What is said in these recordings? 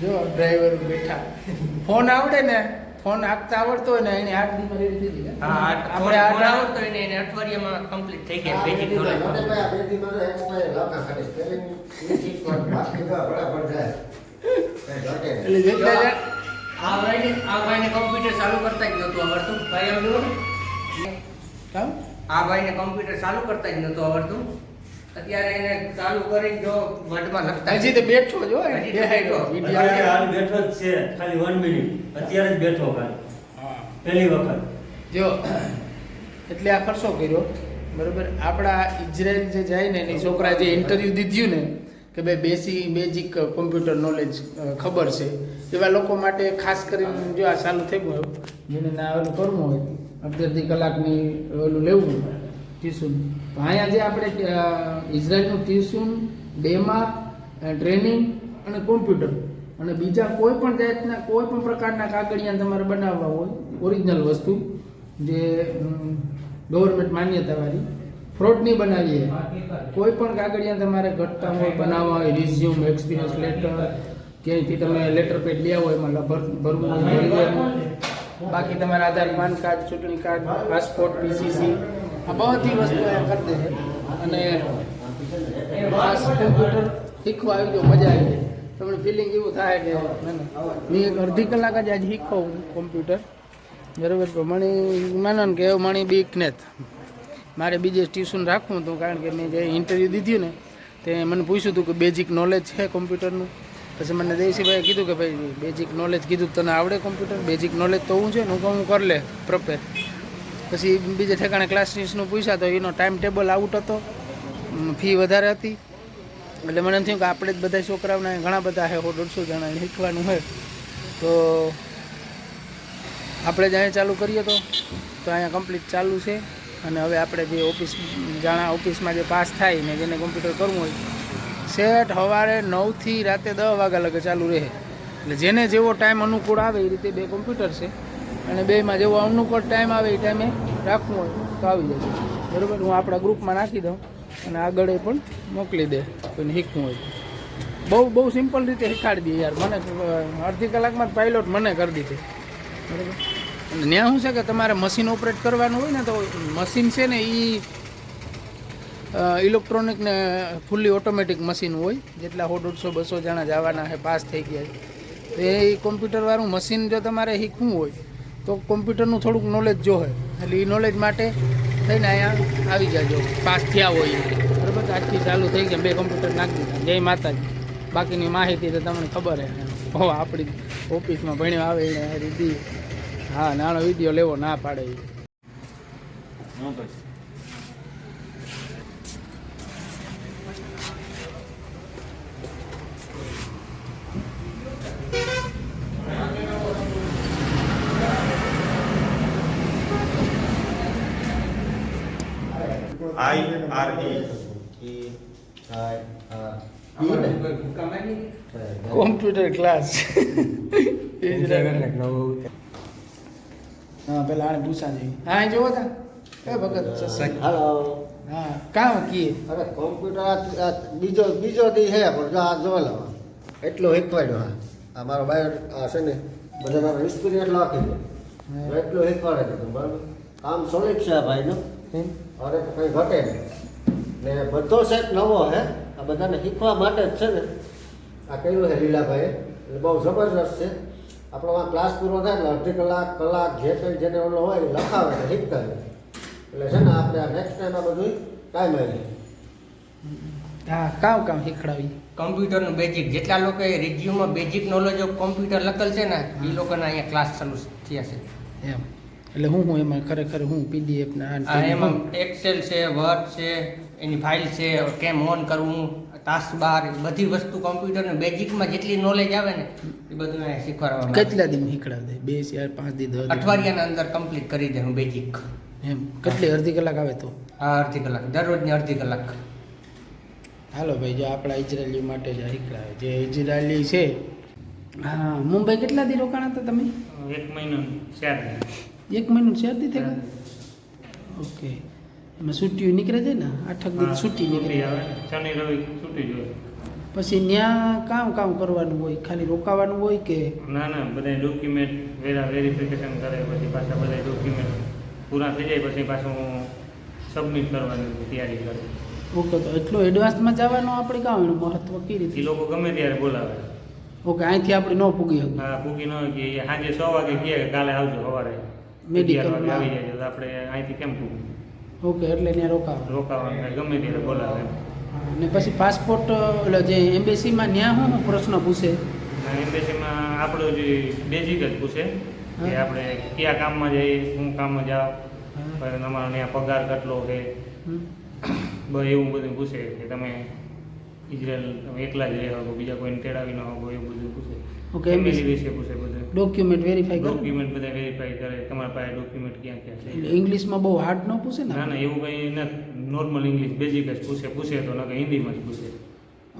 જો ડ્રાઈવર બેઠા ફોન આવડે ને ફોન હાંકતા આવડતો હોય ને એને 8 દી માં રેડી થઈ જાય. હા આપણે ફોન 8 આવડતો હોય ને એને અઠવાડિયામાં કમ્પ્લીટ થઈ જાય બેઝિક નોલેજ. એટલે જેટલા આ ભાઈને કમ્પ્યુટર ચાલુ કરતા જ નહોતું આવડતું. ભાઈ આવડતું? કામ આ ભાઈને કમ્પ્યુટર ચાલુ કરતા જ નહોતું આવડતું. અત્યારે એને ચાલુ કરી જો વર્ડમાં લખતા હજી તો બેઠો જો હજી તો બેઠો. અત્યારે હાલ બેઠો જ છે, ખાલી 1 મિનિટ અત્યારે જ બેઠો ખાલી હા પહેલી વખત. જો એટલે આ ખર્ચો કર્યો બરોબર. આપણા ઇઝરાયલ જે જાય ને એની છોકરા જે ઇન્ટરવ્યૂ દીધું ને કે ભાઈ બેઝિક કોમ્પ્યુટર નોલેજ ખબર છે એવા લોકો માટે ખાસ કરીને જો આ ચાલુ થઈ ગયું જેને ના ઓલું કરવું હોય 18 કલાકની ઓલું લેવું ટ્યુશન તો અહીંયા જે આપણે ઇઝરાયલનું ટ્યુશન ડેમા ટ્રેનિંગ અને કોમ્પ્યુટર અને બીજા કોઈ પણ જાતના કોઈ પણ પ્રકારના કાગળિયા તમારે બનાવવા હોય ઓરિજિનલ વસ્તુ જે ગવર્મેન્ટ માન્યતાવાળી ફ્રોડ નહીં બનાવીએ. કોઈ પણ કાગળિયા તમારે ઘટતા હોય બનાવવા હોય રિઝ્યુમ એક્સપિરિયન્સ લેટર ક્યાંયથી તમે લેટર પેડ લ્યા હોય એમાં ભરવું હોય ભરી દેવાનું. બાકી તમારે આધાર પાન કાર્ડ ચૂંટણી કાર્ડ પાસપોર્ટ પીસીસી આ બધી વસ્તુ અહીંયા કરી દે છે. અને ખાસ કોમ્પ્યુટર શીખવા આવી ગયો મજા આવી જાય તમને ફિલિંગ એવું થાય કે મેં 1.5 કલાક જ આજે શીખો કોમ્પ્યુટર બરાબર. તો મણી માનો ને કે એવું મણી બીક ને મારે બીજે ટ્યુશન રાખવું હતું કારણ કે મેં જે ઇન્ટરવ્યૂ દીધું ને તે મને પૂછ્યું હતું કે બેઝિક નોલેજ છે કોમ્પ્યુટરનું. પછી મને દેવસીભાઈએ કીધું કે ભાઈ બેઝિક નોલેજ કીધું તને આવડે કોમ્પ્યુટર બેઝિક નોલેજ તો હું છે ને હું કરી લે પ્રોપર. પછી બીજે ઠેકાણે ક્લાસીસનું પૂછ્યા તો એનો ટાઈમ ટેબલ આઉટ હતો, ફી વધારે હતી. એટલે મને એમ થયું કે આપણે જ બધા છોકરાઓને ઘણા બધા છે 150 જણા શીખવાનું હોય તો આપણે જ અહીંયા ચાલુ કરીએ તો અહીંયા કમ્પ્લીટ ચાલુ છે. અને હવે આપણે જે ઓફિસમાં જે પાસ થાય ને જેને કોમ્પ્યુટર કરવું હોય સેટ સવારે 9 થી રાતે 10 વાગ્યા લગે ચાલુ રહે. એટલે જેને જેવો ટાઈમ અનુકૂળ આવે એ રીતે 2 કોમ્પ્યુટર છે અને બેમાં જેવો અનુકૂળ ટાઈમ આવે એ ટાઈમે રાખવું હોય તો આવી જશે બરાબર. હું આપણા ગ્રુપમાં નાખી દઉં અને આગળ પણ મોકલી દે કોઈને શીખવું હોય તો. બહુ સિમ્પલ રીતે શીખાડી દઈએ યાર. મને 1.5 કલાકમાં જ પાયલોટ મને કરી દીધી બરાબર. અને ત્યાં શું છે કે તમારે મશીન ઓપરેટ કરવાનું હોય ને તો મશીન છે ને એ ઇલેક્ટ્રોનિક ને ફૂલ્લી ઓટોમેટિક મશીન હોય. જેટલા 150-200 જણા જવાના છે પાસ થઈ ગયા તો એ કોમ્પ્યુટરવાળું મશીન જો તમારે શીખવું હોય તો કોમ્પ્યુટરનું થોડુંક નોલેજ જોવે. એટલે એ નોલેજ માટે થઈને અહીંયા આવી જાજો પાસ થયા હોય બરાબર. આજથી ચાલુ થઈ ગયા 2 કોમ્પ્યુટર નાખી દીધા. જય માતાજી. બાકીની માહિતી તો તમને ખબર છે આપણી ઓફિસમાં ભણ્યો આવે એને રીતિ. હા નાનો વિડીયો લેવો ના પાડે એ. કોમ્પ્યુટર ક્લાસ હા પેલા આને પૂછા જઈએ. હા એ જોવો તા એ ભગત હાલો. હા કામ કીએ અરે કોમ્પ્યુટર બીજો દી હે પણ જો આ જોવા લાવો એટલું શીખવાડ્યો. આ મારો બાયો આ છે ને બધા મારો એક્સપિરિયન્સ લખી દો એટલું શીખવાડે છે બરાબર. કામ સોલિડ છે ભાઈનું અરે કંઈ ઘટે નહીં ને બધો સેટ નવો હે. આ બધાને શીખવા માટે જ છે ને આ કર્યું છે લીલાભાઈએ. એટલે બહુ જબરદસ્ત છે. આપણો આ ક્લાસ પૂરો થાય એટલે 1.5 કલાક જે કંઈ જેને ઓલો હોય એ લખાવે ને શીખતા હોય. એટલે છે ને આપણે આ નેક્સ્ટ ટાઈમ આ બધું કામ આવી. હા કામ શીખડાવી. કમ્પ્યુટરનું બેઝિક જેટલા લોકોએ રિઝ્યુમમાં બેઝિક નોલેજ ઓફ કોમ્પ્યુટર લખેલ છે ને એ લોકોના અહીંયા ક્લાસ ચાલુ થયા છે એમ. એટલે હું એમાં ખરેખર હું પીડીએફ ના એમાં એક્સેલ છે, વર્ડ છે, એની ફાઇલ છે, કેમ ઓન કરવું, ટાસ્ક બાર, બધી વસ્તુ કોમ્પ્યુટરને બેઝિકમાં જેટલી નોલેજ આવે ને એ બધું અહીંયા શીખવાડવામાં. કેટલા દિન શીખડાવે? 2 4 5 દી 10 અઠવાડિયાના અંદર કમ્પ્લીટ કરી દે હું બેઝિક. એમ કેટલી 1.5 કલાક આવે તો? હા 1.5 કલાક દરરોજની 1.5 કલાક. હાલો ભાઈ જો આપણા ઇઝરાયલી માટે જ શીખડાવે જે ઇઝરાયલી છે. હા મુંબઈ કેટલા દી રોકાણા હતા તમે? 1 મહિનો 4 દિવસ. 1 મહિનો 4 દી થઈ ગયા. ઓકે એમાં છુટ્ટીઓ નીકળે છે ને 8 દી છુટ્ટી નીકળે આવે શનિ રવિ છૂટી જોઈએ. પછી ત્યાં કામ કરવાનું હોય, ખાલી રોકાવાનું હોય કે? ના બધા ડોક્યુમેન્ટ વેરિફિકેશન કરે, પછી પાછા બધા ડોક્યુમેન્ટ પૂરા થઈ જાય પછી પાછું સબમિટ કરવાની તૈયારી કરે. ઓકે, તો એટલું એડવાન્સમાં જવાનું આપણે કામ એનું મહત્વ કઈ એ રીતે? લોકો ગમે ત્યારે બોલાવે. ઓકે, અહીંથી આપણે ન પૂગી શકીએ. હા, પૂકી ન હોય કે સાંજે 6 વાગે કહે કે કાલે આવજો સવારે Medical 11 વાગે માં. આવી જાય તો આપણે અહીંથી કેમ પૂગું? ઓકે, એટલે ત્યાં રોકાવાનું. રોકાવાનું ગમે ત્યારે બોલાવે. હા, ને પછી પાસપોર્ટ એટલે જે એમ્બેસીમાં ત્યાં શું પ્રશ્ન પૂછે? એમ્બેસીમાં આપણો જે બેઝિક જ પૂછે કે હા. આપણે કયા કામમાં જઈએ, શું કામમાં જાઓ, હા. પછી તમારો ત્યાં પગાર કેટલો છે, હમ. એવું બધું પૂછે કે તમે ઇઝરાયલ તમે એકલા જ રહ્યા હો, બીજા કોઈને તેડાવી ન હો, એવું બધું પૂછે. ઓકે, ફેમિલી વિશે પૂછે બધું. ડોક્યુમેન્ટ વેરીફાઈ કરે? ડોક્યુમેન્ટ બધા વેરીફાઈ કરે, તમારા પાસે ડોક્યુમેન્ટ ક્યાં ક્યાં છે. એટલે ઇંગ્લિશમાં બહુ હાર્ડ ન પૂછે ને? ના એવું કંઈ નથી, નોર્મલ ઇંગ્લિશ બેઝિક જ પૂછે તો નકર હિન્દીમાં જ પૂછે.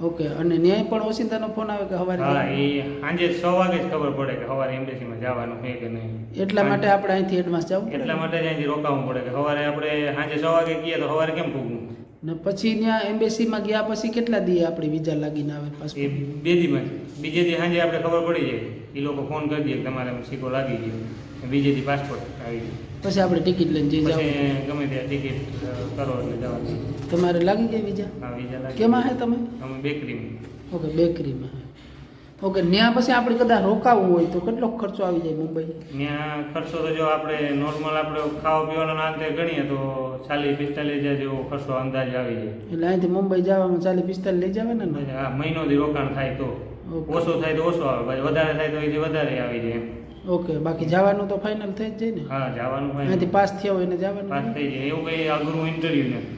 ઓકે, અને ન્યાય પણ ઓસિંતાનો ફોન આવે કે સવારે? હા, એ સાંજે 6 વાગે જ ખબર પડે કે સવારે એમ્બેસીમાં જવાનું છે કે નહીં. એટલા માટે આપણે અહીંથી એડવાન્સ જવું પડે? એટલા માટે જ અહીંથી રોકાવું પડે કે સવારે આપણે સાંજે 6 વાગે કહીએ તો સવારે કેમ પૂગવું? ને પછી ત્યાં એમ્બેસીમાં ગયા પછી કેટલા દી આપણી વિઝા લાગીને આવે એ પાસપોર્ટ? 2 દીમાં બીજે દી સાંજે આપણે ખબર પડી જાય, એ લોકો ફોન કરી દે કે તમારે સિક્કો લાગી ગયો, બીજે દી પાસપોર્ટ આવી ગયો. પછી આપણે ટિકિટ લઈને જઈ જાવ? પછી ગમે ત્યાં ટિકિટ કરો એટલે જવાનું. તમારે લાગી ગઈ વિઝા? હા, વિઝા લાગી. કેમાં હે તમે? અમે બેકરીમાં. ઓકે, બેકરીમાં. ઓકે, ત્યાં પછી આપણે કદાચ રોકાવું હોય તો કેટલો ખર્ચો આવી જાય મુંબઈ? ત્યાં ખર્ચો તો જો આપણે નોર્મલ આપણે ખાવા પીવાનો અંતે ગણીએ તો 40-45 હજાર જેવો ખર્ચો અંદાજ આવી જાય. એટલે અહીંથી મુંબઈ જવામાં 40-45 લઈ જાવે ને? પછી આ મહિનોથી રોકાણ થાય તો ઓકે. ઓછો થાય તો ઓછો આવે, પછી વધારે થાય તો એથી વધારે આવી જાય એમ. ઓકે, બાકી જવાનું તો ફાઇનલ થઈ જ જાય ને? હા, જવાનું અહીંથી ભાઈ પાસ થયા હોય ને જવાનું? પાસ થઈ જાય, એવું કંઈ અઘરું ઇન્ટરવ્યુ નથી.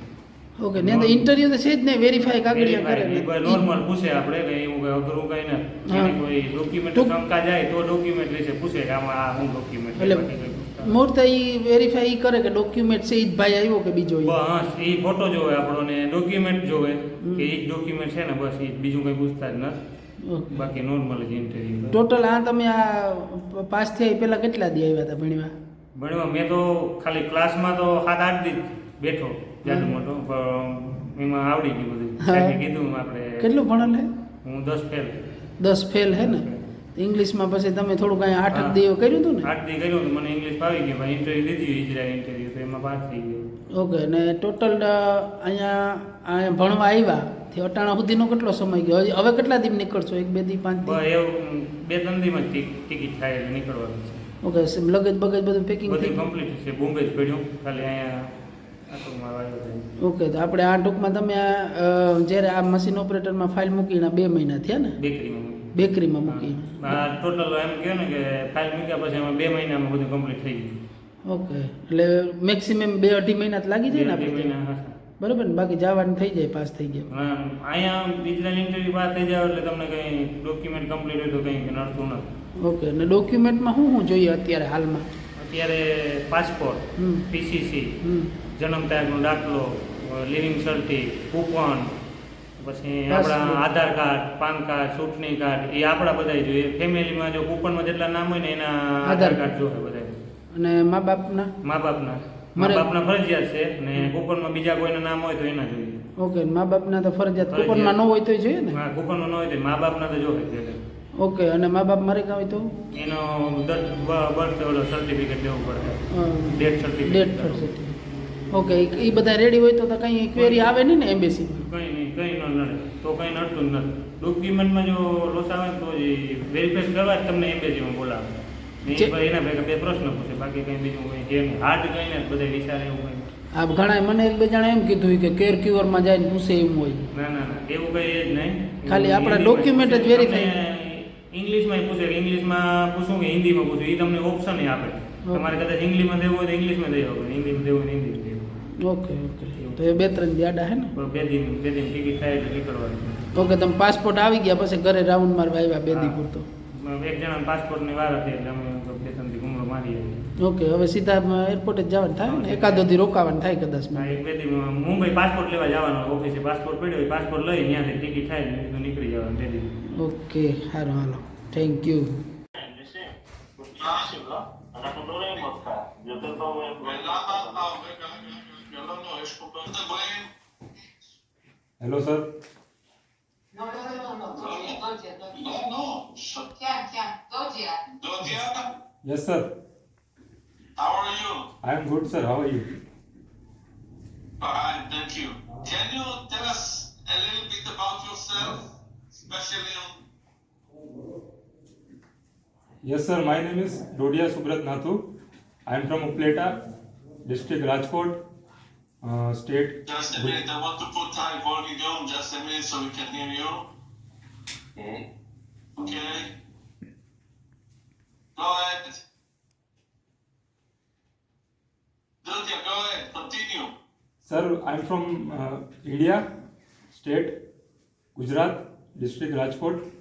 ઓકે, ત્યાં તો ઇન્ટરવ્યુ તો છે જ નહીં, વેરીફાઈ કાગળિયા કરે ને? નોર્મલ પૂછે આપણે કે એવું કંઈ અઘરું કંઈ હા. નથી. એને કોઈ ડોક્યુમેન્ટ શંકા જાય તો ડોક્યુમેન્ટ વિશે પૂછે કે આમાં આ શું ડોક્યુમેન્ટ એટલે મૂર્ત એ વેરીફાઈ કરે કે ડોક્યુમેન્ટ છે એ જ ભાઈ આવ્યો કે બીજો? બસ એ ફોટો જોવે આપણો ને ડોક્યુમેન્ટ જોવે કે એ જ ડોક્યુમેન્ટ છે ને, બસ એ બીજું કંઈ પૂછતા જ નથી. ઓકે. બાકી નોર્મલ જ ઇન્ટરવ્યુ. ટોટલ આ તમે આ પાસ થયા એ પહેલા કેટલા દી આવ્યા હતા ભણવા? ભણવા મેં તો ખાલી ક્લાસમાં તો 7-8 દી બેઠો જાડો મોટો, પણ એમાં આવડી ગયું બધું. હા. સાહેબે કીધું આપણે કેટલું ભણેલ હે? હું 10 ફેલ. 10 ફેલ હે ને? ઇંગ્લિશમાં પછી તમે થોડું કાંઈ 8 દી કર્યું હતું ને? 8 દી કર્યું તો મને ઇંગ્લિશ ફાવી ગયું, પણ ઇન્ટરવ્યુ દીધી ઇઝરાયલ ઇન્ટરવ્યુ તો એમાં પાસ થઈ ગયો. ઓકે, અને ટોટલ અહીંયા ભણવા આવ્યા થી અટાણા સુધીનો કેટલો સમય ગયો? હવે કેટલા દી નીકળશો? 1-2 દી 5 દી? બસ એવું 2-3 દીમાં જ ટિકિટ થાય એટલે નીકળવાનું છે. ઓકે, લગેજ બગેજ બધું પેકિંગ થઈ બધું ગયું? કમ્પ્લીટ છે, બોમ્બે જ પડ્યું, ખાલી અહીંયા આટલું આવ્યો છે. ઓકે, તો આપણે આ ટૂંકમાં તમે જ્યારે આ મશીન ઓપરેટરમાં ફાઇલ મૂકીને 2 મહિના થયા ને? બેકરીમાં બેકરીમાં મૂકીને? ટોટલ એમ કહો ને કે ફાઇલ મૂક્યા પછી એમાં 2 મહિનામાં બધું કમ્પ્લીટ થઈ ગયું. ઓકે, એટલે મેક્સિમમ 2-2.5 મહિના જ લાગી જાય ને 2 આપણે? મહિના હશે. બરાબર ને? બાકી જવાનું થઈ જાય, પાસ થઈ ગયા? હા, અહીંયા ઇઝરાયલ ઇન્ટરવ્યુ પાસ થઈ જાય એટલે તમને કંઈ ડોક્યુમેન્ટ કમ્પ્લીટ હોય તો કંઈ નડતું નથી. ઓકે, અને ડોક્યુમેન્ટમાં શું જોઈએ અત્યારે હાલમાં? અત્યારે પાસપોર્ટ, હમ. પીસીસી, હમ. જન્મ તારીખનો દાખલો, લિવિંગ સર્ટી, કૂપન, પછી Passport. આપણા આધાર કાર્ડ, પાન કાર્ડ, ચૂંટણી કાર્ડ, એ આપણા બધાય જોઈએ. ફેમિલીમાં જો કૂપનમાં જેટલા નામ હોય ને એના આધાર કાર્ડ જોઈએ બધા. અને મા બાપના? મા બાપના ફરજિયાત છે, ને કૂપનમાં બીજા કોઈના નામ હોય તો એના જોઈએ. ઓકે, મા બાપના તો ફરજિયાત, ફરજિયાત. કૂપનમાં ન હોય તો જોઈએ ને? હા, કૂપનમાં ન હોય તો મા બાપના તો જોઈએ જ એટલે. ઓકે, અને મા બાપ મરી ગયા હોય તો? એનો બર્થ ઓલો સર્ટિફિકેટ દેવું પડે, death date certificate. Certificate. Okay, એ બધા રેડી હોય તો કંઈ ક્વેરી આવે નહીં ને એમ્બેસીમાં? કંઈ નહીં, કંઈ ન નડે, તો કંઈ નડતું જ નથી. ડોક્યુમેન્ટમાં જો લોસ આવે ને તો એ વેરીફાઈ કરવા જ તમને એમ્બેસીમાં બોલાવે. ને જે- એ ભાઈ એના ભેગા 2 પ્રશ્ન પૂછે, બાકી કંઈ બીજું કંઈ છે નહીં. હાર્ડ કંઈ ને બધા વિચારે એવું કંઈ. આ ઘણા મને 1-2 જણા એમ કીધું કે કેર ક્યુઅરમાં જઈને પૂછે એમ હોય. ના, એવું કંઈ એ જ નહીં. ખાલી આપણા હિન્દીમાં document જ પૂછે. verify. તમને ઇંગ્લિશમાં પૂછે કે ઇંગ્લિશમાં પૂછું કે હિન્દીમાં પૂછું, એ તમને ઓપ્શન આપે. તમારે કદાચ ઇંગ્લિશમાં દેવું હોય તો ઇંગ્લિશમાં દઈ શકો, હિન્દીમાં દેવું હોય તો હિન્દીમાં દેવું. ઓકે, ઓકે, તો એ 2-3 દી હે ને? પણ 2 દિન ટિકિટ થાય એટલે નીકળવાનું. ઓકે, તમે પાસપોર્ટ આવી ગયા પછી ઘરે રાઉન્ડ મારવા આવ્યા 2 દી પૂરતો? એક જણા પાસપોર્ટની વાર હતી એટલે અમે 2-3 દી ઘૂમરો મારી આવી. ઓકે, હવે સીધા એરપોર્ટે જ જવાનું થાય ને? એકાદો દી રોકાવાનું થાય કદાચ? હા, 1-2 દી મુંબઈ પાસપોર્ટ લેવા જવાનો, ઓફિસે પાસપોર્ટ પડ્યો હોય, પાસપોર્ટ લઈ ત્યાંથી ટિકિટ થાય ને નીકળી જવાનું 2 દી. ઓકે, સારું, હાલો, thank you. Hello sir, Yes, sir. How are you? I am good, sir. How are you? Fine, thank you. Can you tell us a little bit about yourself, especially on Yes, sir. My name is Dodia Subrat Nathu. I am from Upleta, district Rajkot, state. just a minute? I want to put high volume, just a minute so we can hear you. Okay. Go ahead. Dudya, go ahead, continue. Sir, I am from India, state Gujarat, district Rajkot,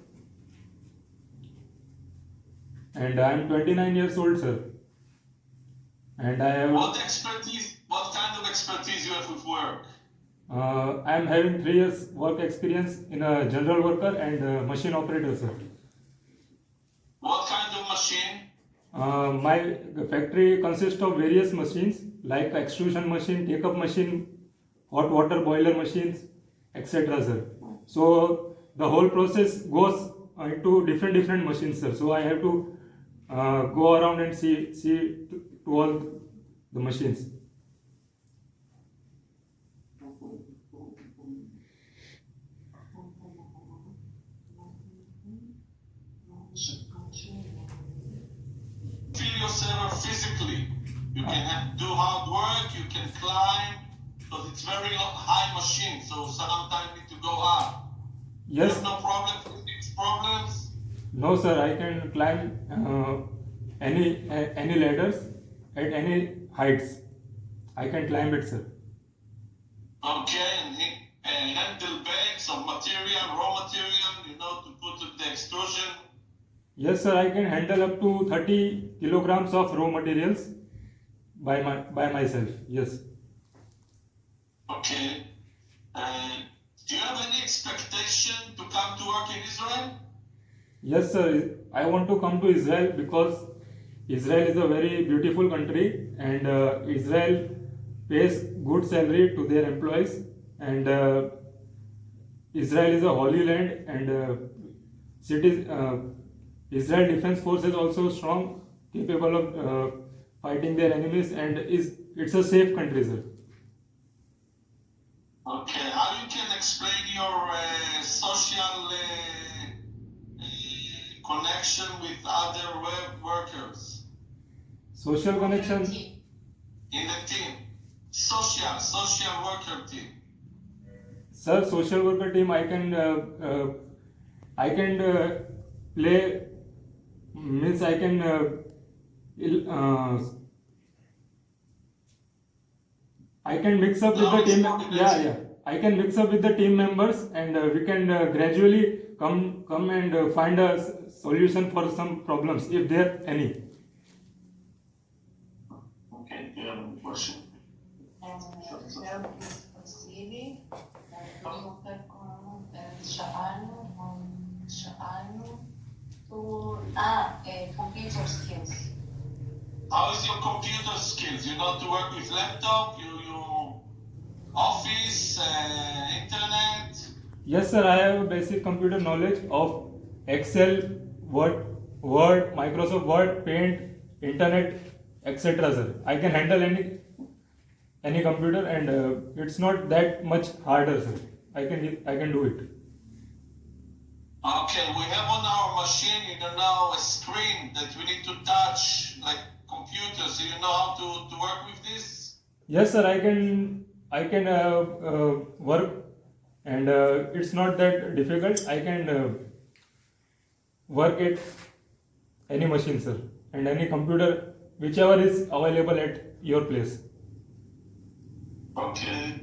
and I am 29 years old, sir. And I have What kind of expertise you have with work? I am having 3 years work experience in a general worker and machine operator, sir. What kind of machine? My factory consists of various machines like extrusion machine, take-up machine, hot water boiler machines, etc. sir. So the whole process goes into different machines, sir. So I have to go around and see to all the machines. Feel yourself physically. You can do hard work, you can climb, because it's very high machine, so sometimes you need to go up. Yes. There's no problem, physics problems. No, sir. I can climb any ladders at any heights. I can climb it, sir. Okay, and handle bags of material, raw material, to put in the extrusion. Yes, sir. I can handle up to 30 kilograms of raw materials by myself. Yes. Okay. Do you have any expectation to come to work in Israel? Yes, sir. I want to come to Israel because Israel is a very beautiful country and Israel pays good salary to their employees, and Israel is a holy land, and Israel Defense Force is also strong, capable of fighting their enemies, and it's a safe country, sir. Okay, how you can explain your social connection with other web workers Social connection. in the team? Social worker team. Sir, social worker team, I can play, means I can I can mix up with No, the it's team. not Yeah. I can mix up with the team members, and we can gradually come and find a solution for some problems if there are any. Okay, do you have any question? computer skills. How is your computer skills? You know to work with laptop, you office, internet. Yes, sir. I have a basic computer knowledge of Excel, Word, Microsoft Word, Paint, Internet, etc. Sir, I can handle any computer, and it's not that much harder, sir. I can do it. Okay, we have on our machine, a screen that we need to touch, like computers. So you know how to work with this? Yes, sir. I can work, and it's not that difficult. I can work at any machine, sir, and any computer, whichever is available at your place. Okay.